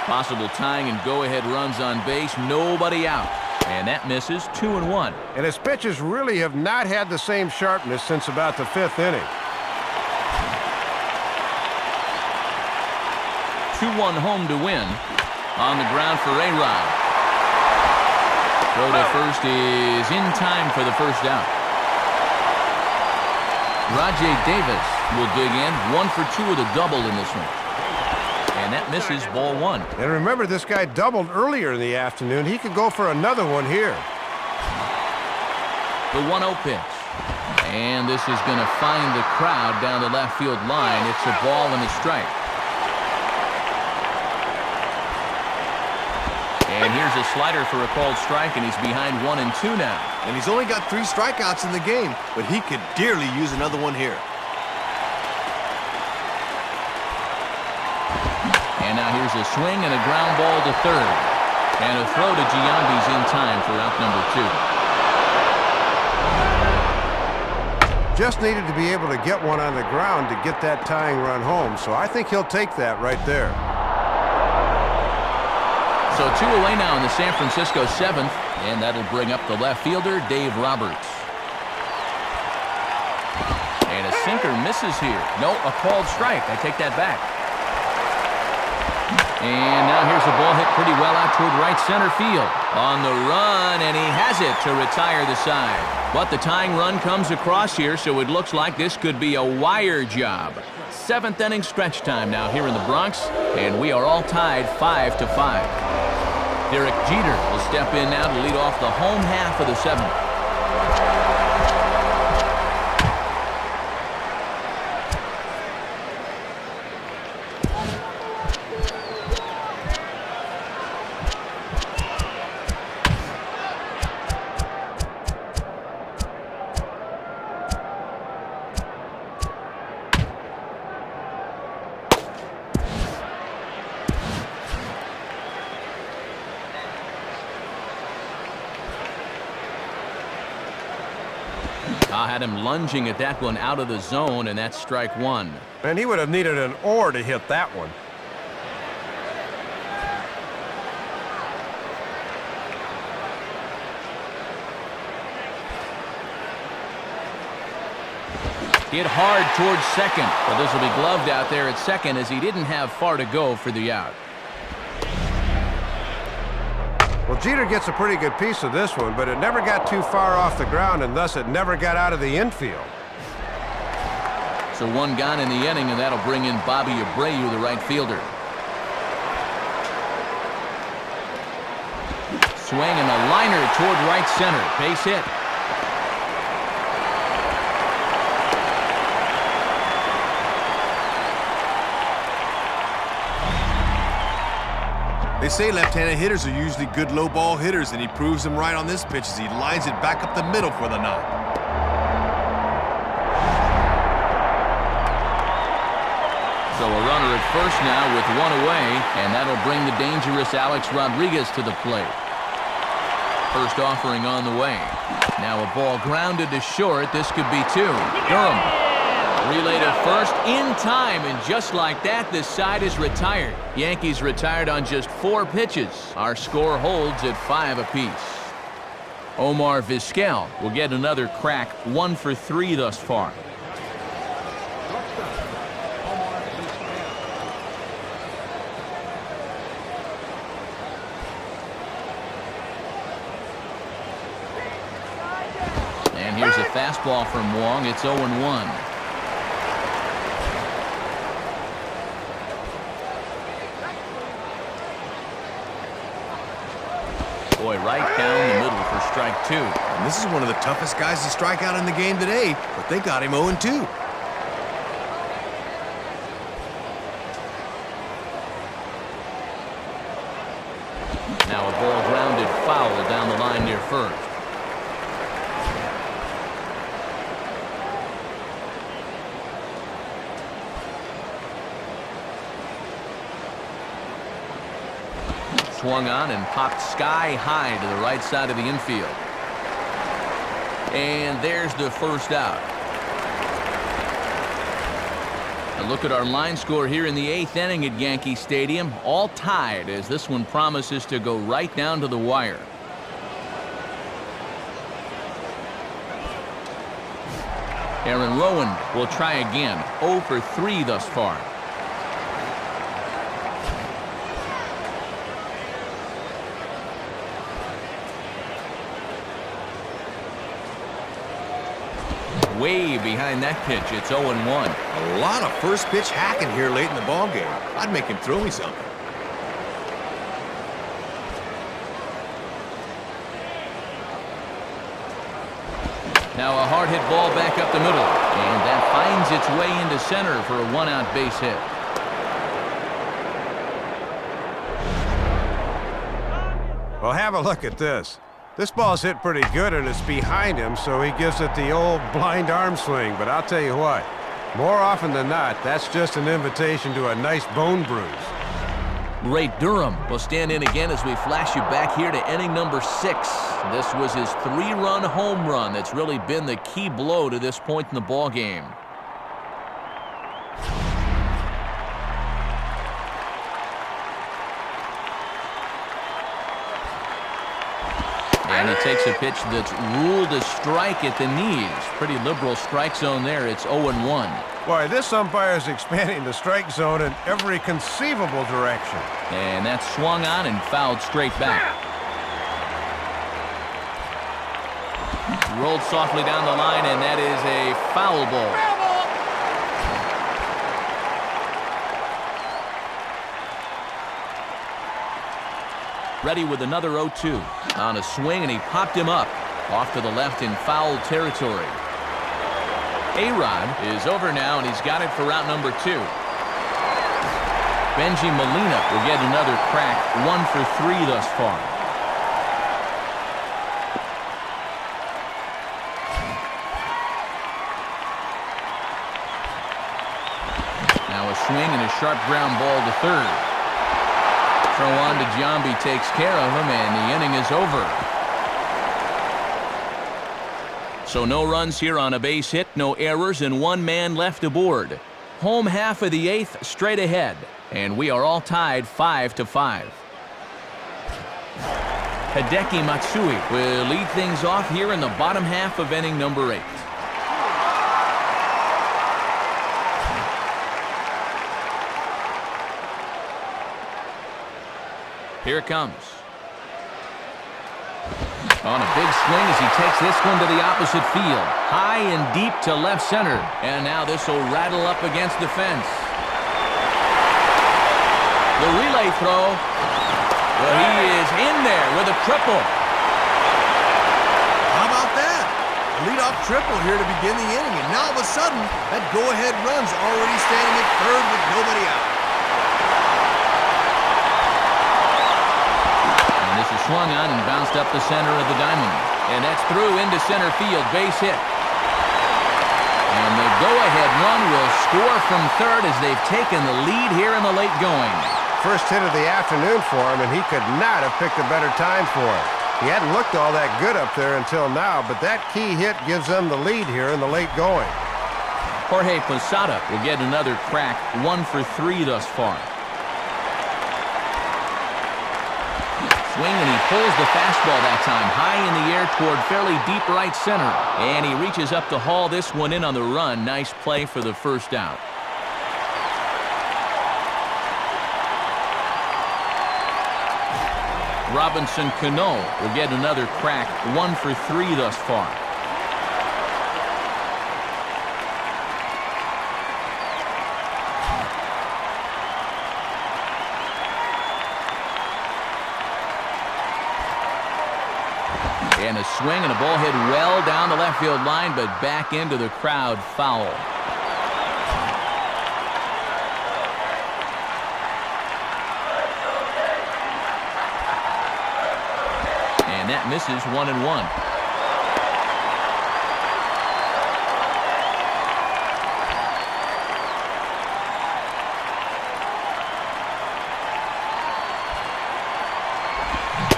Possible tying and go-ahead runs on base, nobody out. And that misses 2-1. And his pitches really have not had the same sharpness since about the 5th inning. 2-1 home to win. On the ground for A-Rod. Throw to first is in time for the first out. Rajay Davis will dig in. 1 for 2 with a double in this one. And that misses ball 1. And remember, this guy doubled earlier in the afternoon. He could go for another one here. The 1-0 pitch. And this is going to find the crowd down the left field line. It's a ball and a strike. And here's a slider for a called strike, and he's behind 1-2 now. And he's only got 3 strikeouts in the game, but he could dearly use another one here. And now here's a swing and a ground ball to third. And a throw to Giambi's in time for out number 2. Just needed to be able to get one on the ground to get that tying run home, so I think he'll take that right there. So 2 away now in the San Francisco 7th, and that'll bring up the left fielder, Dave Roberts. And a sinker misses here. No, a called strike. I take that back. And now here's a ball hit pretty well out toward right center field. On the run, and he has it to retire the side. But the tying run comes across here, so it looks like this could be a wire job. 7th inning stretch time now here in the Bronx, and we are all tied 5-5. Derek Jeter will step in now to lead off the home half of the 7th. Had him lunging at that one out of the zone, and that's strike 1. And he would have needed an oar to hit that one. Hit hard towards second, but this will be gloved out there at second as he didn't have far to go for the out. Well, Jeter gets a pretty good piece of this one, but it never got too far off the ground, and thus it never got out of the infield. So 1 gone in the inning, and that'll bring in Bobby Abreu, the right fielder. Swing and a liner toward right center. Base hit. They say left-handed hitters are usually good low ball hitters, and he proves them right on this pitch as he lines it back up the middle for the knock. So a runner at first now with 1 away, and that'll bring the dangerous Alex Rodriguez to the plate. First offering on the way. Now a ball grounded to short. This could be 2. Durham. Relay to first in time, and just like that, this side is retired. Yankees retired on just 4 pitches. Our score holds at 5 apiece. Omar Vizquel will get another crack, 1 for 3 thus far. And here's a fastball from Wong. It's 0-1. Boy, right down the middle for strike 2. And this is one of the toughest guys to strike out in the game today, but they got him 0-2. Now a ball grounded foul down the line near first. Swung on and popped sky high to the right side of the infield. And there's the first out. A look at our line score here in the 8th inning at Yankee Stadium. All tied as this one promises to go right down to the wire. Aaron Rowan will try again. 0 for 3 thus far. Way behind that pitch. It's 0-1. A lot of first pitch hacking here late in the ballgame. I'd make him throw me something. Now a hard hit ball back up the middle, and that finds its way into center for a 1-out base hit. Well, have a look at this. This ball's hit pretty good, and it's behind him, so he gives it the old blind arm swing. But I'll tell you what, more often than not, that's just an invitation to a nice bone bruise. Ray Durham will stand in again as we flash you back here to inning number 6. This was his 3-run home run that's really been the key blow to this point in the ball game. And he takes a pitch that's ruled a strike at the knees. Pretty liberal strike zone there. It's 0-1. Boy, this umpire is expanding the strike zone in every conceivable direction. And that's swung on and fouled straight back. Rolled softly down the line, and that is a foul ball. Ready with another 0-2. On a swing, and he popped him up. Off to the left in foul territory. A-Rod is over now, and he's got it for route number 2. Benji Molina will get another crack. 1 for 3 thus far. Now a swing and a sharp ground ball to third. Throw on to Giambi takes care of him, and the inning is over. So no runs here on a base hit, no errors, and 1 man left aboard. Home half of the 8th straight ahead, and we are all tied 5-5. Hideki Matsui will lead things off here in the bottom half of inning number 8. Here it comes. On a big swing as he takes this one to the opposite field. High and deep to left center. And now this will rattle up against the fence. The relay throw. Well, he is in there with a triple. How about that? A leadoff triple here to begin the inning. And now all of a sudden, that go-ahead run's already standing at third with nobody out. Swung on and bounced up the center of the diamond. And that's through into center field. Base hit. And the go-ahead run will score from third as they've taken the lead here in the late going. First hit of the afternoon for him, and he could not have picked a better time for it. He hadn't looked all that good up there until now, but that key hit gives them the lead here in the late going. Jorge Posada will get another crack. 1 for 3 thus far. Swing, and he pulls the fastball that time high in the air toward fairly deep right center. And he reaches up to haul this one in on the run. Nice play for the first out. Robinson Cano will get another crack. 1 for 3 thus far. And a swing and a ball hit well down the left field line, but back into the crowd, foul. And that misses 1-1.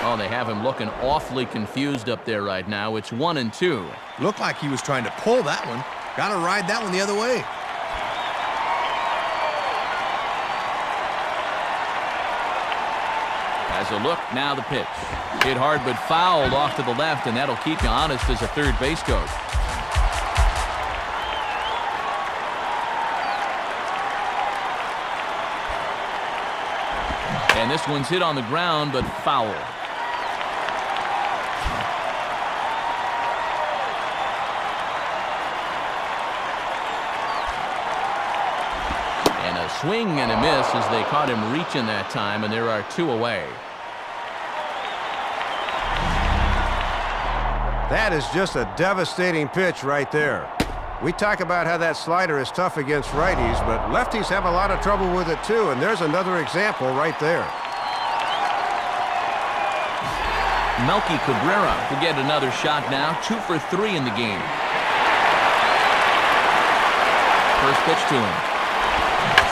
Oh, they have him looking awfully confused up there right now. It's 1-2. Looked like he was trying to pull that one. Got to ride that one the other way. Has a look, now the pitch. Hit hard but fouled off to the left, and that'll keep you honest as a third base coach. And this one's hit on the ground, but foul. And a swing and a miss as they caught him reaching that time, and there are 2 away. That is just a devastating pitch right there. We talk about how that slider is tough against righties, but lefties have a lot of trouble with it too, and there's another example right there. Melky Cabrera will get another shot now, 2 for 3 in the game. First pitch to him.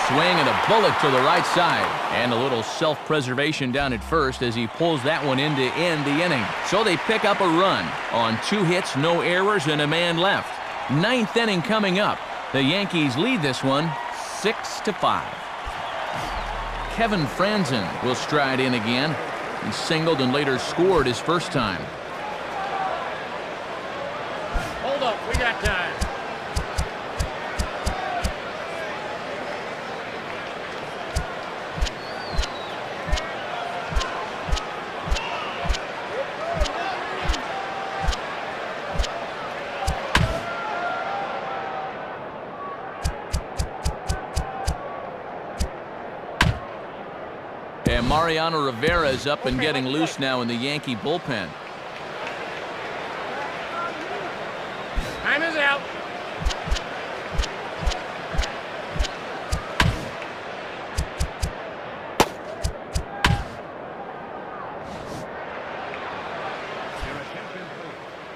Swing and a bullet to the right side. And a little self-preservation down at first as he pulls that one in to end the inning. So they pick up a run on 2 hits, no errors, and a man left. 9th inning coming up. The Yankees lead this one 6-5. Kevin Franzen will stride in again. He singled and later scored his first time. Hold up, we got time. And Mariano Rivera is up and getting loose now in the Yankee bullpen. Time is out.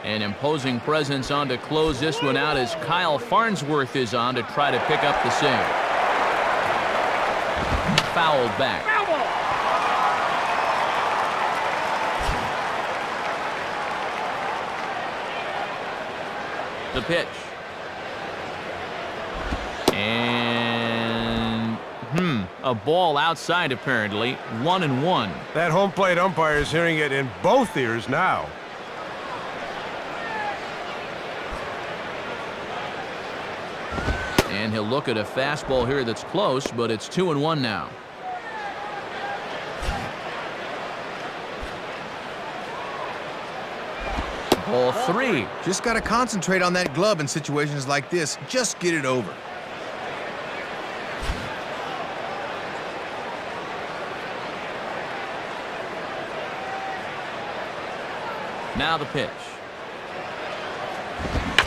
An imposing presence on to close this one out as Kyle Farnsworth is on to try to pick up the save. Fouled back. The pitch. And a ball outside apparently. 1-1. That home plate umpire is hearing it in both ears now. And he'll look at a fastball here that's close, but it's 2-1 now. Ball 3. Just got to concentrate on that glove in situations like this. Just get it over. Now the pitch.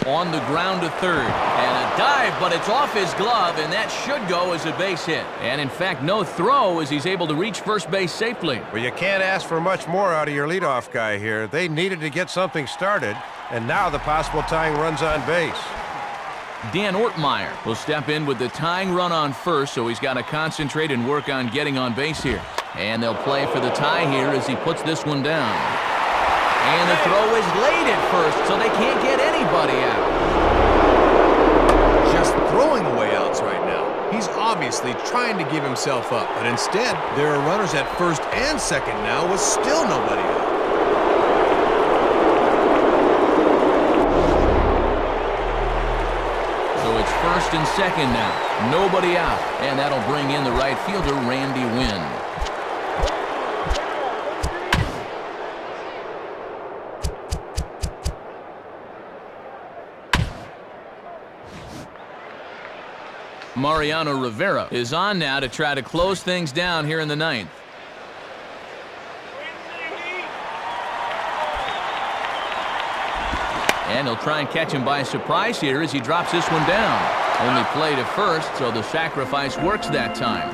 On the ground to third. And a dive, but it's off his glove, and that should go as a base hit. And in fact, no throw as he's able to reach first base safely. Well, you can't ask for much more out of your leadoff guy here. They needed to get something started, and now the possible tying runs on base. Dan Ortmeyer will step in with the tying run on first, so he's got to concentrate and work on getting on base here. And they'll play for the tie here as he puts this one down. And the throw is late at first, so they can't get anybody out. Just throwing away outs right now. He's obviously trying to give himself up, but instead, there are runners at first and second now with still nobody out. So it's first and second now. Nobody out. And that'll bring in the right fielder, Randy Wynn. Mariano Rivera is on now to try to close things down here in the 9th. And he'll try and catch him by surprise here as he drops this one down. Only play to first, so the sacrifice works that time.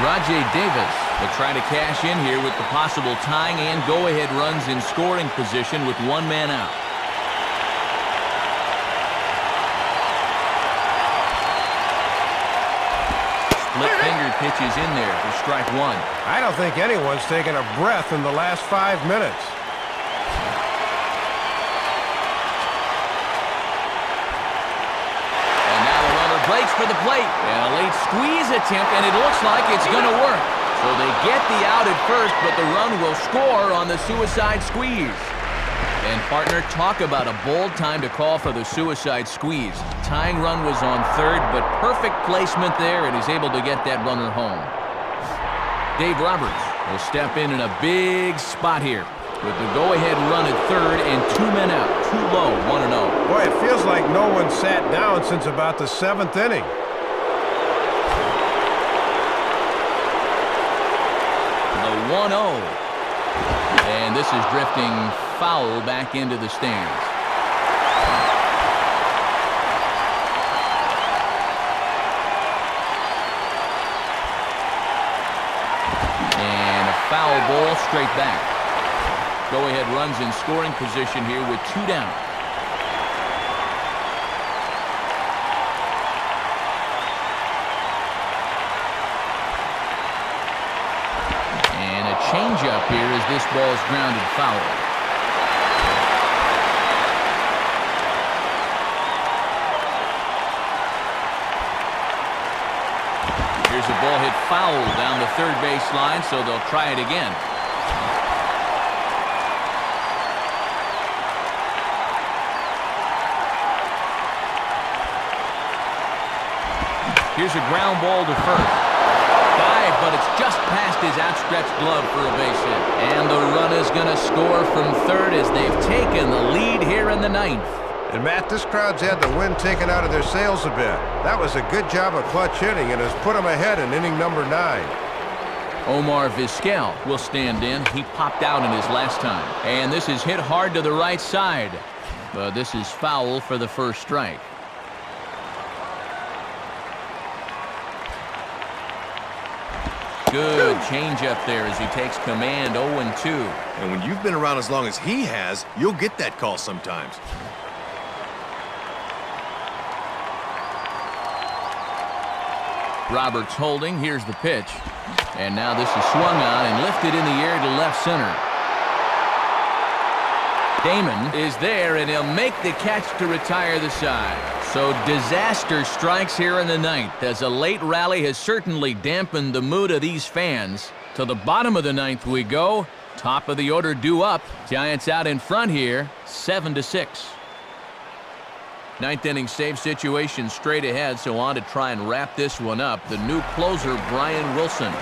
Rajay Davis will try to cash in here with the possible tying and go-ahead runs in scoring position with 1 man out. Split-fingered pitches in there for strike 1. I don't think anyone's taken a breath in the last 5 minutes. And now the runner breaks for the plate. And a late squeeze attempt, and it looks like it's going to work. So they get the out at first, but the run will score on the suicide squeeze. And partner, talk about a bold time to call for the suicide squeeze. Tying run was on third, but perfect placement there, and he's able to get that runner home. Dave Roberts will step in a big spot here with the go-ahead run at third and 2 men out. Too low, 1-0. Boy, it feels like no one sat down since about the 7th inning. The 1-0. And this is drifting foul back into the stands. And a foul ball straight back. Go-ahead runs in scoring position here with 2 down. And a changeup here as this ball is grounded foul. Here's a ball hit foul down the third base line, so they'll try it again. Here's a ground ball to first. Dive, but it's just past his outstretched glove for a base hit. And the run is going to score from third as they've taken the lead here in the 9th. And Matt, this crowd's had the wind taken out of their sails a bit. That was a good job of clutch hitting and has put them ahead in inning number 9. Omar Vizquel will stand in. He popped out in his last time. And this is hit hard to the right side. But this is foul for the first strike. Good changeup there as he takes command 0-2. And when you've been around as long as he has, you'll get that call sometimes. Roberts holding. Here's the pitch. And now this is swung on and lifted in the air to left center. Damon is there, and he'll make the catch to retire the side. So disaster strikes here in the 9th, as a late rally has certainly dampened the mood of these fans. To the bottom of the 9th we go. Top of the order due up. Giants out in front here, 7-6. 9th inning save situation straight ahead, so on to try and wrap this one up. The new closer, Brian Wilson.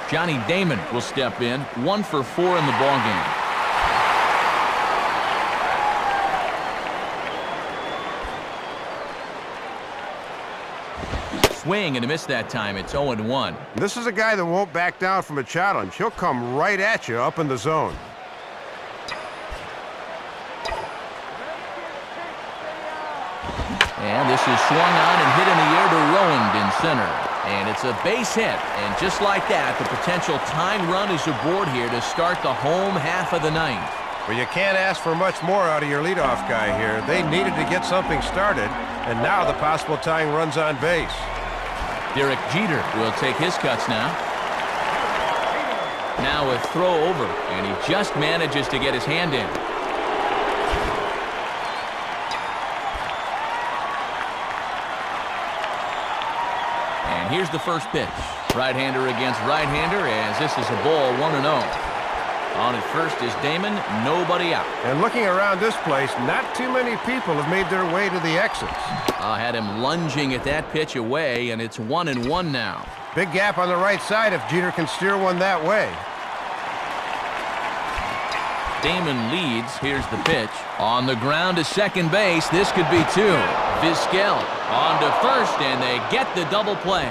Johnny Damon will step in, 1 for 4 in the ballgame. Swing and a miss that time. It's 0-1. This is a guy that won't back down from a challenge. He'll come right at you up in the zone. And this is swung on and hit in the air to Rowand in center. And it's a base hit. And just like that, the potential tying run is aboard here to start the home half of the 9th. Well, you can't ask for much more out of your leadoff guy here. They needed to get something started, and now the possible tying runs on base. Derek Jeter will take his cuts now. Now a throw over, and he just manages to get his hand in. And here's the first pitch. Right-hander against right-hander, as this is a ball 1-0. On at first is Damon, nobody out. And looking around this place, not too many people have made their way to the exits. Had him lunging at that pitch away, and it's 1-1 now. Big gap on the right side if Jeter can steer one that way. Damon leads. Here's the pitch. On the ground to second base. This could be 2. Vizquel on to first, and they get the double play.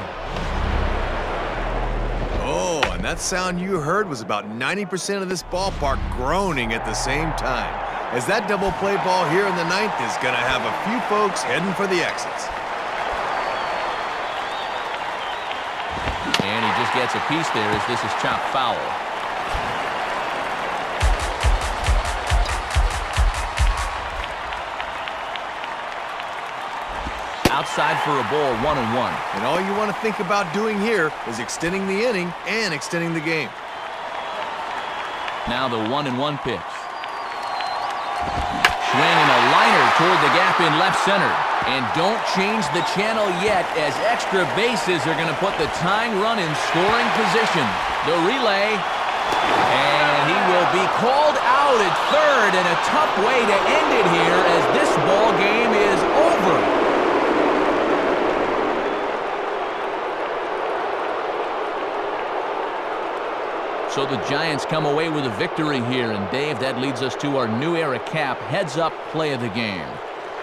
Oh, and that sound you heard was about 90% of this ballpark groaning at the same time, as that double play ball here in the 9th is going to have a few folks heading for the exits. And he just gets a piece there as this is chopped foul. Outside for a ball, 1-1. And all you want to think about doing here is extending the inning and extending the game. Now the 1-1 pitch. Swing and a liner toward the gap in left center. And don't change the channel yet, as extra bases are going to put the tying run in scoring position. The relay, and he will be called out at third, and a tough way to end it here as this ball game is over. So the Giants come away with a victory here, and Dave, that leads us to our new era cap, heads-up play of the game.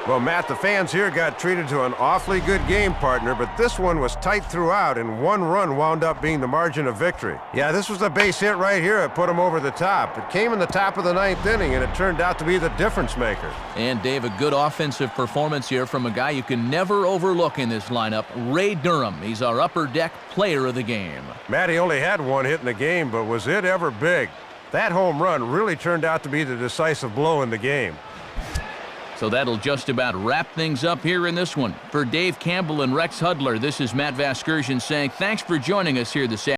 Well, Matt, the fans here got treated to an awfully good game, partner, but this one was tight throughout, and one run wound up being the margin of victory. Yeah, this was a base hit right here that put him over the top. It came in the top of the ninth inning, and it turned out to be the difference maker. And, Dave, a good offensive performance here from a guy you can never overlook in this lineup, Ray Durham. He's our upper deck player of the game. Matt, he only had one hit in the game, but was it ever big? That home run really turned out to be the decisive blow in the game. So that'll just about wrap things up here in this one. For Dave Campbell and Rex Hudler, this is Matt Vasgersian saying thanks for joining us here this afternoon.